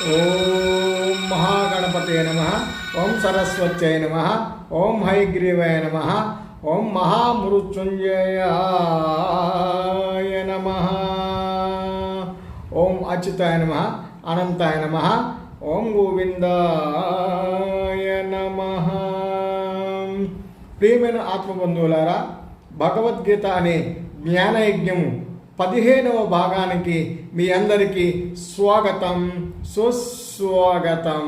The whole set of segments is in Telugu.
ఓం మహాగణపతయ నమ. ఓం సరస్వత్యై నమ. ఓం హైగ్రీవాయ నమ. ఓం మహామృత్యుంజయాయ నమ. ఓం అచ్యుతాయ నమ. అనంతాయ నమ. ఓం గోవిందాయ నమ. ప్రియమైన ఆత్మబంధువులారా, భగవద్గీత అనే జ్ఞానయజ్ఞము 15వ భాగానికి మీ అందరికీ స్వాగతం, సుస్వాగతం.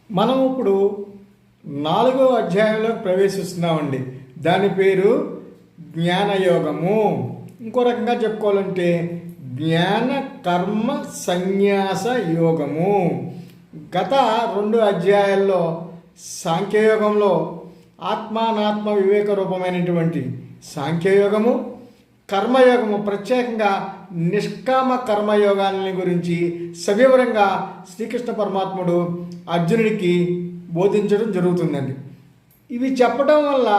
మనం ఇప్పుడు 4వ అధ్యాయంలోకి ప్రవేశిస్తున్నామండి. దాని పేరు జ్ఞానయోగము. ఇంకో రకంగా చెప్పుకోవాలంటే జ్ఞాన కర్మ సన్యాస యోగము. గత 2 అధ్యాయాల్లో సాంఖ్యయోగంలో ఆత్మానాత్మ వివేక రూపమైనటువంటి సాంఖ్యయోగము, కర్మయోగము, ప్రత్యేకంగా నిష్కామ కర్మయోగాలని గురించి సవివరంగా శ్రీకృష్ణ పరమాత్ముడు అర్జునుడికి బోధించడం జరుగుతుందండి. ఇవి చెప్పడం వల్ల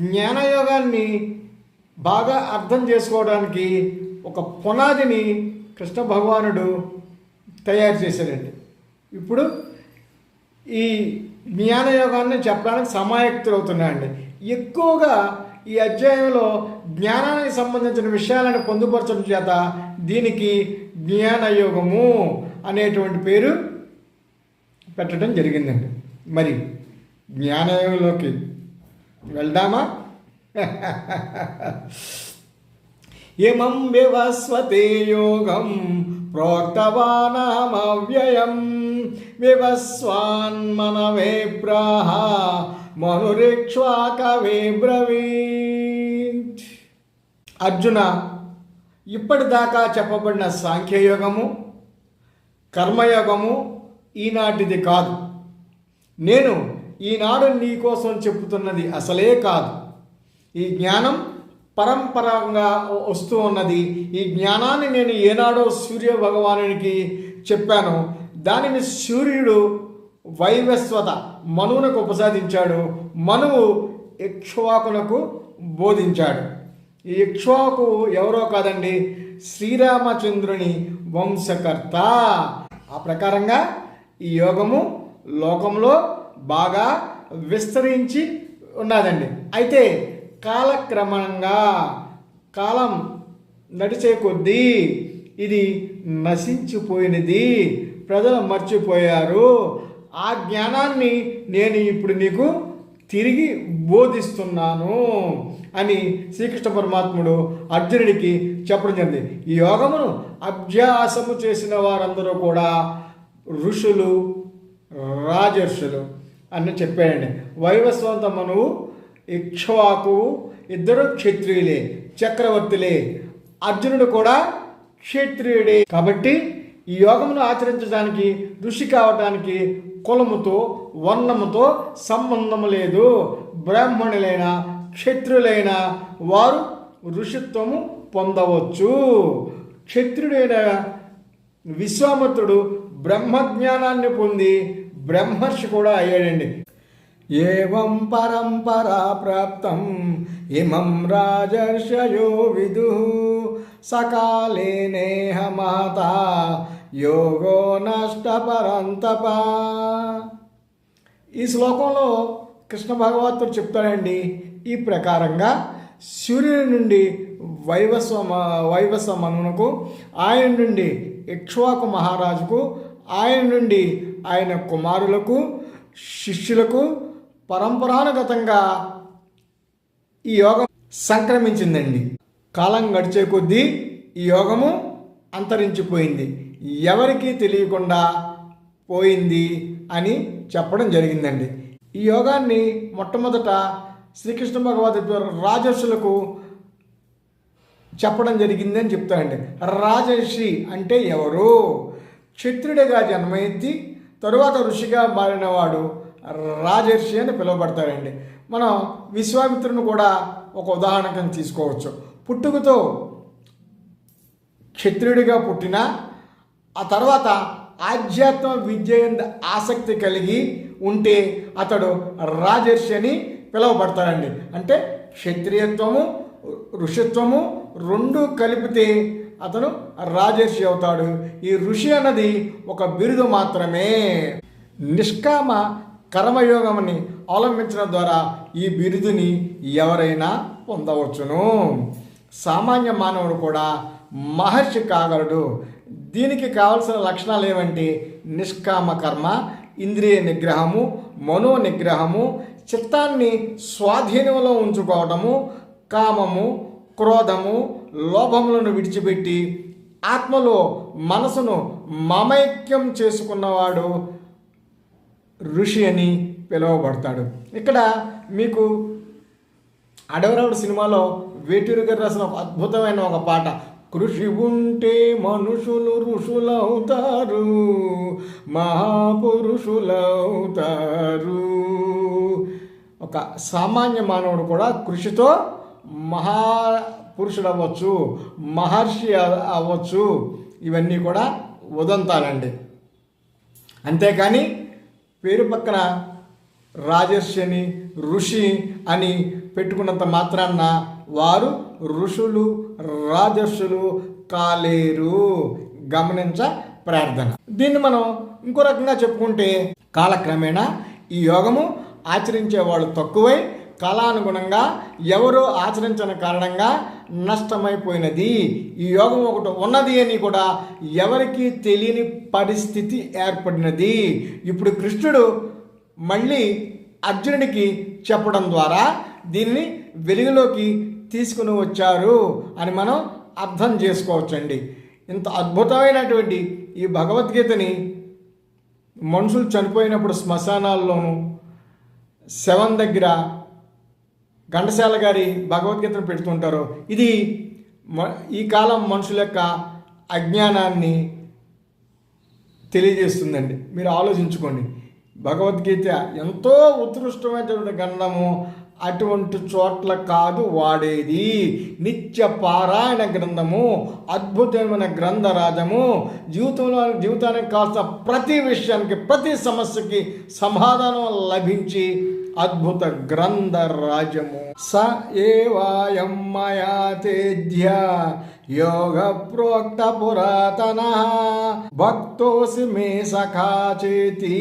జ్ఞానయోగాన్ని బాగా అర్థం చేసుకోవడానికి ఒక పునాదిని కృష్ణ భగవానుడు తయారు చేశాడండి. ఇప్పుడు ఈ జ్ఞానయోగాన్ని చెప్పడానికి సమాయక్తులవుతున్నాయండి. ఎక్కువగా ఈ అధ్యాయంలో జ్ఞానానికి సంబంధించిన విషయాలను పొందుపరచడం చేత దీనికి జ్ఞానయోగము అనేటువంటి పేరు పెట్టడం జరిగిందండి. మరి జ్ఞానయోగంలోకి వెళ్దామా? ఏమం వివస్వతే యోగం ప్రోక్తవానహమవ్యయం వివస్వాన్మనవే ప్రాహ మనురిక్ష్వాకవే బ్రవీత్. అర్జున, ఇప్పటిదాకా చెప్పబడిన సాంఖ్యయోగము, కర్మయోగము ఈనాటిది కాదు. నేను ఈనాడు నీ కోసం చెప్పుతున్నది అసలే కాదు. ఈ జ్ఞానం పరంపరంగా వస్తూ ఉన్నది. ఈ జ్ఞానాన్ని నేను ఏనాడో సూర్య భగవానునికి చెప్పాను. దానిని సూర్యుడు వైవస్వత మనువునకు ఉపసాదించాడు. మనువు ఇక్ష్వాకునకు బోధించాడు. ఈ ఇక్ష్వాకు ఎవరో కాదండి, శ్రీరామచంద్రుని వంశకర్త. ఆ ప్రకారంగా ఈ యోగము లోకంలో బాగా విస్తరించి ఉన్నదండి. అయితే కాలక్రమంగా కాలం నడిచే కొద్దీ ఇది నశించిపోయినది, ప్రజలు మర్చిపోయారు. ఆ జ్ఞానాన్ని నేను ఇప్పుడు నీకు తిరిగి బోధిస్తున్నాను అని శ్రీకృష్ణ పరమాత్ముడు అర్జునుడికి చెప్పడం జరిగింది. ఈ యోగమును అభ్యాసము చేసిన వారందరూ కూడా ఋషులు, రాజర్షులు అని చెప్పాడండి. వైవస్వంత మనువు, ఇక్ష్వాకు ఇద్దరు క్షత్రియులే, చక్రవర్తులే. అర్జునుడు కూడా క్షత్రియుడే. కాబట్టి ఈ యోగమును ఆచరించడానికి, ఋషి కావటానికి కులముతో, వర్ణముతో సంబంధం లేదు. బ్రాహ్మణులైన, క్షత్రులైన వారు ఋషిత్వము పొందవచ్చు. క్షత్రుడైన విశ్వామిత్రుడు బ్రహ్మజ్ఞానాన్ని పొంది బ్రహ్మర్షి కూడా అయ్యాడండి. ఏవం పరంపరా ప్రాప్తం ఇమం రాజర్షయో విదుః సకాలే నేహ మహతా యోగో నష్ట పరంతప. ఈ శ్లోకంలో కృష్ణ భగవంతుడు చెప్తాడండి. ఈ ప్రకారంగా సూర్యుని నుండి వైవస్వ మనువునకు, ఆయన నుండి ఇక్ష్వాకు మహారాజుకు, ఆయన నుండి ఆయన కుమారులకు, శిష్యులకు పరంపరానుగతంగా ఈ యోగం సంక్రమించిందండి. కాలం గడిచే కొద్దీ ఈ యోగము అంతరించిపోయింది, ఎవరికీ తెలియకుండా పోయింది అని చెప్పడం జరిగిందండి. ఈ యోగాన్ని మొట్టమొదట శ్రీకృష్ణ భగవద్గీత రాజర్షులకు చెప్పడం జరిగింది అని చెప్తాడండి. రాజర్షి అంటే ఎవరు? క్షత్రుడిగా జన్మఎత్తి తరువాత ఋషిగా మారినవాడు రాజర్షి అని పిలువబడతాడండి. మనం విశ్వామిత్రుని కూడా ఒక ఉదాహరణగా తీసుకోవచ్చు. పుట్టుకతో క్షత్రియుడిగా పుట్టిన ఆ తర్వాత ఆధ్యాత్మ విద్య ఆసక్తి కలిగి ఉంటే అతడు రాజర్షి అని పిలువబడతాడండి. అంటే క్షత్రియత్వము, ఋషిత్వము, రెండు కలిపితే అతను రాజర్షి అవుతాడు. ఈ ఋషి అన్నది ఒక బిరుదు మాత్రమే. నిష్కామ కర్మయోగంని అవలంబించడం ద్వారా ఈ బిరుదుని ఎవరైనా పొందవచ్చును. సామాన్య మానవుడు కూడా మహర్షి కాగలడు. దీనికి కావలసిన లక్షణాలు ఏమంటే నిష్కామ కర్మ, ఇంద్రియ నిగ్రహము, మనో నిగ్రహము, చిత్తాన్ని స్వాధీనంలో ఉంచుకోవటము, కామము, క్రోధము, లోభములను విడిచిపెట్టి ఆత్మలో మనసును మమైక్యం చేసుకున్నవాడు ఋషి అని పిలువబడతాడు. ఇక్కడ మీకు అడవిరావుడు సినిమాలో వేటూరు గారు రాసిన ఒక అద్భుతమైన ఒక పాట, కృషి ఉంటే మనుషులు ఋషులవుతారు, మహాపురుషులవుతారు. ఒక సామాన్య మానవుడు కూడా కృషితో మహాపురుషుడు అవ్వచ్చు, మహర్షి అవ్వచ్చు. ఇవన్నీ కూడా ఉదంతాలండి. అంతేకాని పేరు పక్కన రాజర్షి అని ఋషి అని పెట్టుకున్నంత మాత్రాన్న వారు ఋషులు రాజర్షులు కాలేరు. గమనించ ప్రార్థన. దీన్ని మనం ఇంకో రకంగా చెప్పుకుంటే కాలక్రమేణా ఈ యోగము ఆచరించే వాళ్ళు తక్కువై కాలానుగుణంగా ఎవరో ఆచరించిన కారణంగా నష్టమైపోయినది. ఈ యోగం ఒకటి ఉన్నది అని కూడా ఎవరికీ తెలియని పరిస్థితి ఏర్పడినది. ఇప్పుడు కృష్ణుడు మళ్ళీ అర్జునుడికి చెప్పడం ద్వారా దీన్ని వెలుగులోకి తీసుకుని వచ్చారు అని మనం అర్థం చేసుకోవచ్చండి. ఇంత అద్భుతమైనటువంటి ఈ భగవద్గీతని మనుషులు చనిపోయినప్పుడు శ్మశానాల్లోనూ శవం దగ్గర ఘంటసాల గారి భగవద్గీతను పెడుతుంటారు. ఇది ఈ కాలం మనుషుల యొక్క అజ్ఞానాన్ని తెలియజేస్తుందండి. మీరు ఆలోచించుకోండి. భగవద్గీత ఎంతో ఉత్కృష్టమైనటువంటి గ్రంథము, అటువంటి చోట్ల కాదు వాడేది. నిత్య పారాయణ గ్రంథము, అద్భుతమైన గ్రంథరాజము, జీవితానికి కావాల్సిన ప్రతి విషయానికి ప్రతి సమస్యకి సమాధానం లభించి అద్భుత గ్రంథరాజము. స ఏవాయం మయా తేధ్య యోగ ప్రోక్త పురాతన భక్తోసి మే సఖా చేతి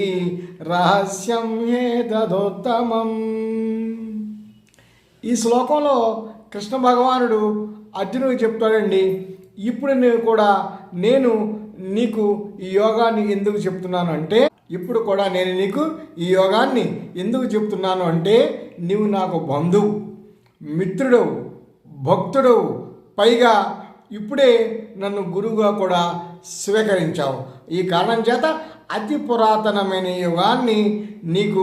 రహస్యం ఏతదోత్తమం. ఈ శ్లోకంలో కృష్ణ భగవానుడు అర్జునుడికి చెప్తాడండి, ఇప్పుడు నేను నీకు ఈ యోగాన్ని ఎందుకు చెప్తున్నాను అంటే, ఇప్పుడు కూడా నేను నీకు ఈ యోగాన్ని ఎందుకు చెప్తున్నాను అంటే, నీవు నాకు బంధువు, మిత్రుడవు, భక్తుడవు, పైగా ఇప్పుడే నన్ను గురువుగా కూడా స్వీకరించావు. ఈ కారణం చేత అతి పురాతనమైన యోగాన్ని నీకు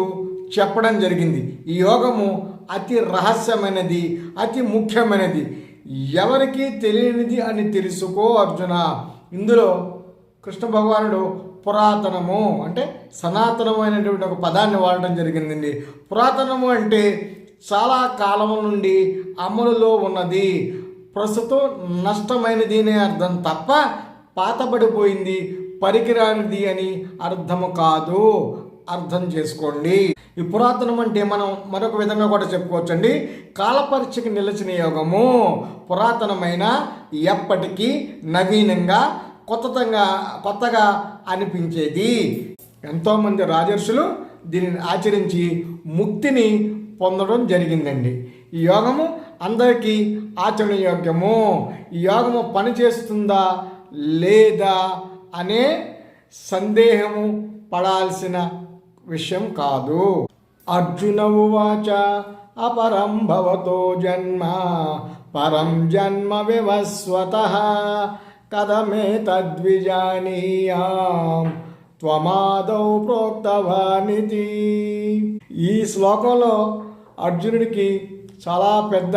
చెప్పడం జరిగింది. ఈ యోగము అతి రహస్యమైనది, అతి ముఖ్యమైనది, ఎవరికీ తెలియనిది అని తెలుసుకో అర్జున. ఇందులో కృష్ణ భగవానుడు పురాతనము అంటే సనాతనమైనటువంటి ఒక పదాన్ని వాడడం జరిగిందండి. పురాతనము అంటే చాలా కాలం నుండి అమలులో ఉన్నది, ప్రస్తుతం నష్టమైనది అనే అర్థం తప్ప పాతబడిపోయింది, పరికిరానిది అని అర్థము కాదు. అర్థం చేసుకోండి. ఈ పురాతనం అంటే మనం మరొక విధంగా కూడా చెప్పుకోవచ్చండి, కాలపరీక్షకి నిలిచిన యోగము. పురాతనమైన ఎప్పటికీ నవీనంగా కొత్తగా అనిపించేది. ఎంతోమంది రాజర్షులు దీనిని ఆచరించి ముక్తిని పొందడం జరిగిందండి. ఈ యోగము అందరికీ ఆచరణయోగ్యము. ఈ యోగము పనిచేస్తుందా లేదా అనే సందేహము పడాల్సిన విషయం కాదు. అర్జున ఉవాచ అపరం భవతో జన్మ పరం జన్మ వివస్వతః కథమే తద్విజానీయాం త్వమాదౌ ప్రోక్తవానితి. ఈ శ్లోకంలో అర్జునుడికి చాలా పెద్ద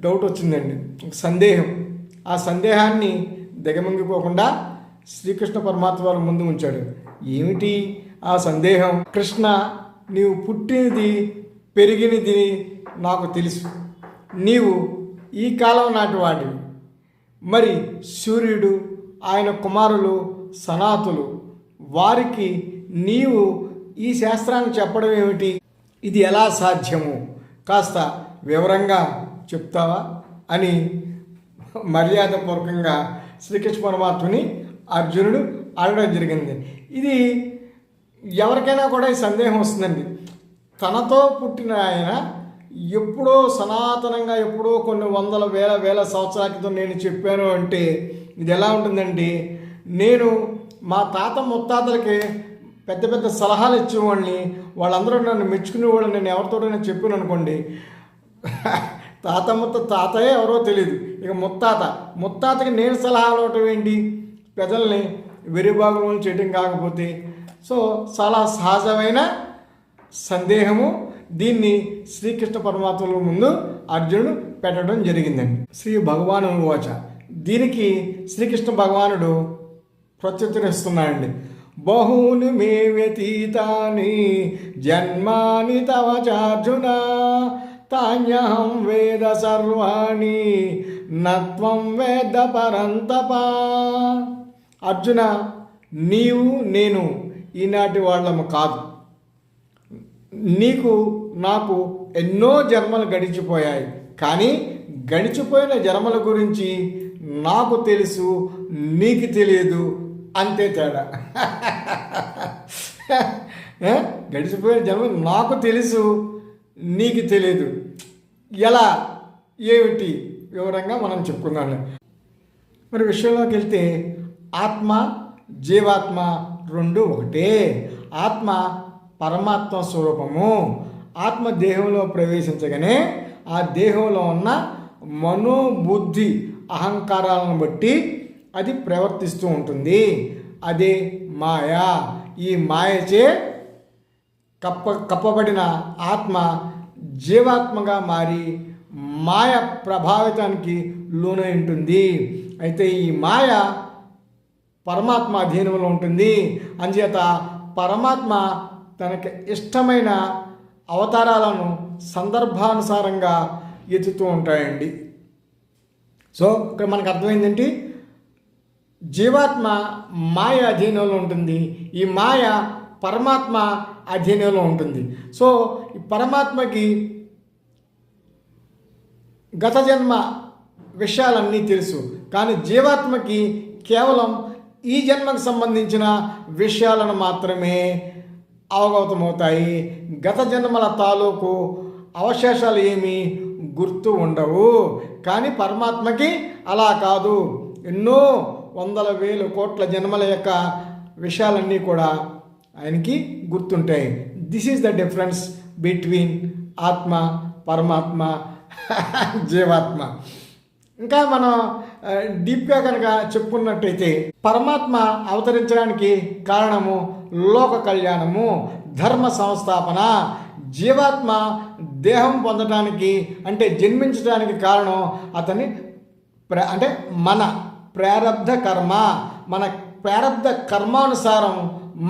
డౌట్ వచ్చిందండి, సందేహం. ఆ సందేహాన్ని దిగమింగిపోకుండా శ్రీకృష్ణ పరమాత్మ వారు ముందు ఉంచాడు. ఏమిటి ఆ సందేహం? కృష్ణ, నీవు పుట్టినది పెరిగినది నాకు తెలుసు, నీవు ఈ కాలం నాటి వాడివి. మరి సూర్యుడు, ఆయన కుమారులు సనాతులు, వారికి నీవు ఈ శాస్త్రాన్ని చెప్పడం ఏమిటి? ఇది ఎలా సాధ్యము? కాస్త వివరంగా చెప్తావా అని మర్యాదపూర్వకంగా శ్రీకృష్ణ పరమాత్మని అర్జునుడు అడగడం జరిగింది. ఇది ఎవరికైనా కూడా ఈ సందేహం వస్తుందండి. తనతో పుట్టిన ఆయన ఎప్పుడో సనాతనంగా ఎప్పుడో కొన్ని వందల వేల సంవత్సరాల క్రితం నేను చెప్పాను అంటే ఇది ఎలా ఉంటుందండి? నేను మా తాత ముత్తాతలకి పెద్ద పెద్ద సలహాలు ఇచ్చేవాడిని, వాళ్ళందరూ నన్ను మెచ్చుకునేవాళ్ళు. నేను ఎవరితోటైనా చెప్పాను అనుకోండి, తాతయ్య ఎవరో తెలియదు, ఇక ముత్తాతకి నేను సలహాలు ఇవ్వటం ఏంటి? ప్రజల్ని వెరిబాగులను చేయటం కాకపోతే. సో చాలా సహజమైన సందేహము. దీన్ని శ్రీకృష్ణ పరమాత్మల ముందు అర్జునుడు పెట్టడం జరిగిందండి. శ్రీ భగవాను వాచ, దీనికి శ్రీకృష్ణ భగవానుడు ప్రత్యుత్తరిస్తున్నాడండి. బహూని మే వ్యతీతాని జన్మాని తవ చార్జున తాన్యహం వేద సర్వాణి నత్వం వేద పరంతప. అర్జున, నీవు నేను ఈనాటి వాళ్ళము కాదు. నీకు నాకు ఎన్నో జన్మలు గడిచిపోయాయి, కానీ గడిచిపోయిన జన్మల గురించి నాకు తెలుసు, నీకు తెలియదు, అంతే తేడా. గడిచిపోయిన జన్మలు నాకు తెలుసు, నీకు తెలియదు. ఎలా, ఏమిటి వివరంగా మనం చెప్పుకుందాం. మరి విషయంలోకి వెళ్తే ఆత్మ జీవాత్మ రెండు ఒకటే. ఆత్మ పరమాత్మ స్వరూపము. ఆత్మ దేహంలో ప్రవేశించగానే ఆ దేహంలో ఉన్న మనోబుద్ధి అహంకారాలను బట్టి అది ప్రవర్తిస్తూ ఉంటుంది. అదే మాయా. ఈ మాయచే కప్పబడిన ఆత్మ జీవాత్మగా మారి మాయ ప్రభావితానికి లోనై ఉంటుంది. అయితే ఈ మాయ పరమాత్మ అధీనంలో ఉంటుంది. అందుచేత పరమాత్మ తనకి ఇష్టమైన అవతారాలను సందర్భానుసారంగా ఎత్తుతూ ఉంటాయండి. సో ఇక్కడ మనకు అర్థమైందేంటి? జీవాత్మ మాయ అధీనంలో ఉంటుంది, ఈ మాయ పరమాత్మ అధీనంలో ఉంటుంది. సో ఈ పరమాత్మకి గత జన్మ విషయాలన్నీ తెలుసు, కానీ జీవాత్మకి కేవలం ఈ జన్మకు సంబంధించిన విషయాలను మాత్రమే అవగతమవుతాయి. గత జన్మల తాలూకు అవశేషాలు ఏమీ గుర్తు ఉండవు. కానీ పరమాత్మకి అలా కాదు. ఎన్నో వందల వేలు కోట్ల జన్మల యొక్క విషయాలన్నీ కూడా ఆయనకి గుర్తుంటాయి. This is the difference between ఆత్మ, పరమాత్మ, జీవాత్మ. ఇంకా మనం డీప్గా కనుక చెప్పుకున్నట్టయితే పరమాత్మ అవతరించడానికి కారణము లోక కళ్యాణము, ధర్మ సంస్థాపన. జీవాత్మ దేహం పొందడానికి అంటే జన్మించడానికి కారణం అతని అంటే మన ప్రారబ్ధ కర్మ. మన ప్రారబ్ధ కర్మానుసారం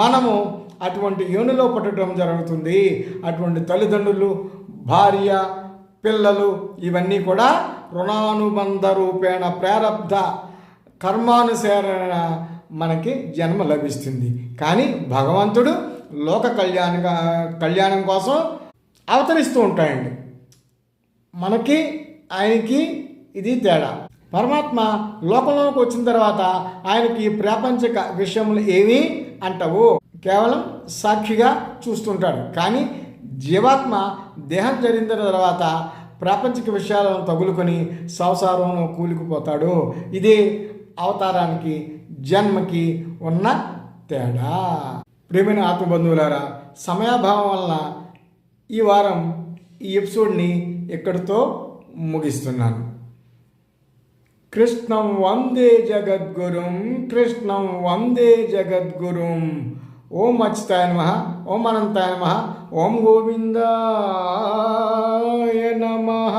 మనము అటువంటి యోనిలో పుట్టడం జరుగుతుంది. అటువంటి తల్లిదండ్రులు, భార్య, పిల్లలు ఇవన్నీ కూడా రుణానుబంధ రూపేణ ప్రారబ్ధ కర్మానుసారణ మనకి జన్మ లభిస్తుంది. కానీ భగవంతుడు లోక కళ్యాణం కోసం అవతరిస్తూ ఉంటాయండి. మనకి ఆయనకి ఇది తేడా. పరమాత్మ లోకంలోకి వచ్చిన తర్వాత ఆయనకి ప్రాపంచిక విషయములు ఏమీ అంటవు, కేవలం సాక్షిగా చూస్తుంటాడు. కానీ జీవాత్మ దేహం జరిగిన తర్వాత ప్రాపంచిక విషయాలను తగులుకొని సంసారంలో కూలికిపోతాడు. ఇదే అవతారానికి జన్మకి ఉన్న తేడా. ప్రేమైన ఆత్మబంధువులారా, సమయాభావం వలన ఈ వారం ఈ ఎపిసోడ్ని ఎక్కడితో ముగిస్తున్నాను. కృష్ణం వందే జగద్గురుం, కృష్ణం వందే జగద్గురుం. ఓం అచ్యుతాయ నమః, ఓం అనంతాయ నమః, ఓం గోవిందాయ నమః.